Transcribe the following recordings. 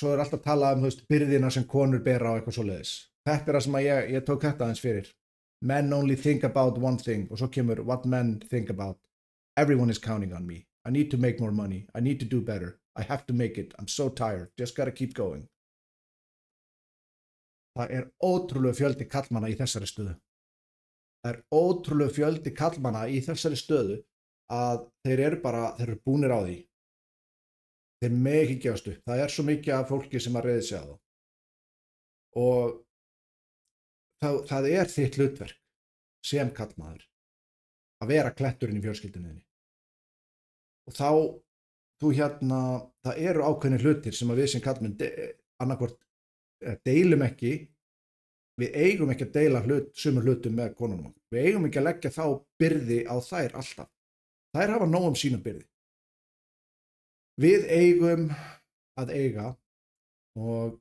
svo alltaf talað þú veist, byrðina sem konur bera á eitthvað svoleiðis. Þetta það sem að ég tók þetta aðeins fyrir. Men only think about one thing og svo kemur what men think about. Everyone is counting on me. I need to make more money. I need to do better. I have to make it. I'm so tired. Just gotta keep going. Það ótrúlega fjöldi karlmanna í þessari stöðu. Það ótrúlega fjöldi karlmanna í þessari stöðu að þeir eru búnir á því. Þeir mega ekki gefast upp. Það svo mikið af fólki sem að reiði sig á þá. Og það þitt hlutverk sem karlmaður að vera kletturinn í fjölskyldunni þinni. Og það eru ákveðnir hlutir sem að við sem karlmenn annarkvort deilum ekki, við eigum ekki að deila sumur hlutum með konunum. Við eigum ekki að leggja þá byrði á þær alltaf. Þær hafa nóg sína byrði. Við eigum að eiga og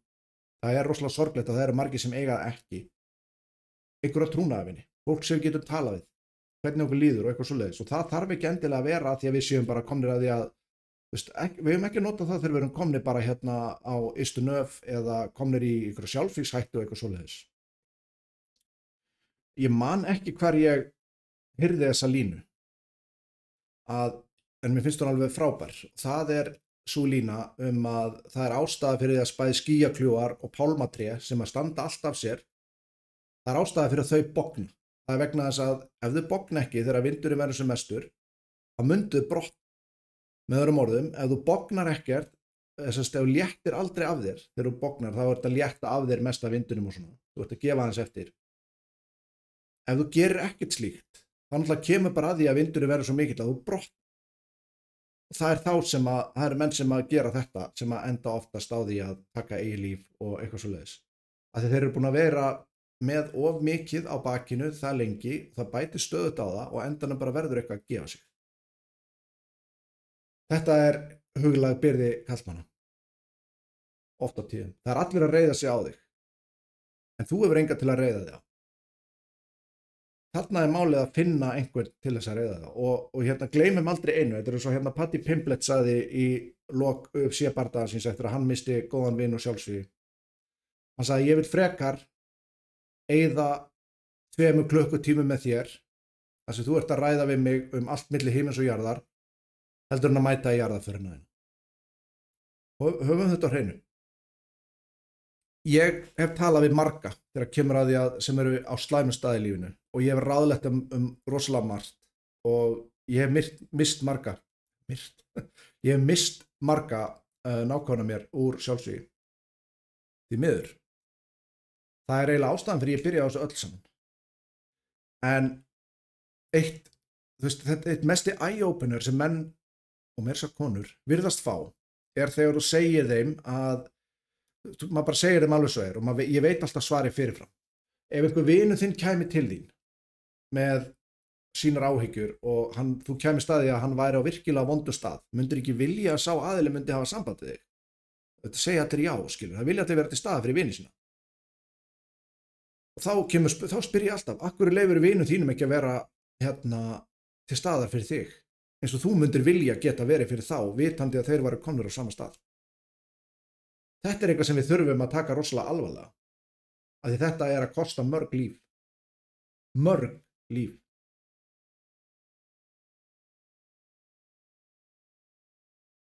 það rosalega sorglegt að það eru margir sem eiga það ekki. Einhverja trúnaðarvini, fólk sem við getum talað við, hvernig okkur líður og eitthvað svoleiðis. Og það þarf ekki endilega að vera því að við séum bara komnir að því að við höfum ekki notað það þegar við erum komnir bara hérna á ystu nöf eða komnir í einhverja sjálfsvígshættu og eitthvað svoleiðis. Ég man ekki hvar ég heyrði þessa línu en mér finnst hún alveg frábær. Það sú lína að það ástæða fyrir því að bæði skýjakljúfar og pálmatré sem að standa allt af sér, það ástæða fyrir að þau bogna. Það vegna þess að ef þau bogna ekki þegar vindurinn verður sem mestur, þá myndu þau brotna. Með öðrum orðum, ef þú bognar ekkert, ef þú léttir aldrei af þér þegar þú bognar, þá að létta af þér mest af vindunum og svona. Þú að gefa hans eftir. Ef þú gerir ekkert slíkt, þá náttúrulega kemur bara að því að vindurinn verður svo mikill að þú brotnar. Og það eru menn sem að gera þetta, sem að enda oftast á því að taka eigið líf og eitthvað svoleiðis. Af því þeir eru búin að vera með of mikið á bakinu það lengi, það bætir stöðut á það og endanum bara verður eitthvað að gefa sig. Þetta huglæg byrði karlmanna. Oft á tíðum. Það allir að reiða sig á þig. En þú hefur enga til að reiða þig á. Þarna málið að finna einhvern til þess að reiða það. Og hérna gleymum aldrei einu. Þetta svo Patti Pimblett sagði í lok UFC-bardaga síns eftir að hann misti góðan vin og sjálfsvígi. Hann sagði, ég vil frekar eyða 2 klukkutímum með þér, þar sem þú ert að ræða við mig allt milli himins og jarðar, heldur hann að mæta í jarðarförina þína. Og höfum þetta á hreinu. Ég hef talað við marga þegar kemur að því sem eru á slæmum stað í lífinu og ég hef ráðlegt rosalega margt og ég hef mist marga nákvæmna mér úr sjálfsvígi. Því miður. Það eiginlega ástæðan fyrir ég byrja á þessu öll saman. En eitt mesti eye-opener sem menn og meira svo konur virðast fá þegar þú segir þeim að maður bara segir þeim alveg svo og ég veit alltaf svarið fyrirfram. Ef einhver vinur þinn kæmi til þín með sínar áhyggjur og þú kæmi staði að hann væri á virkilega vondum stað, myndir ekki vilja að sá aðili myndi hafa samband við þig. Þetta segja allir já, skilur. Það vilja allir vera til staðar fyrir vini sína. Og þá spyr ég alltaf, af hverju leyfir vinum þínum ekki að vera til staðar fyrir þig? Eins og þú myndir vilja geta verið fyrir þá, vitandi að þeir varu komnir á sama stað. Þetta eitthvað sem við þurfum að taka rosalega alvarlega. Af því þetta að kosta mörg líf. Mörg líf.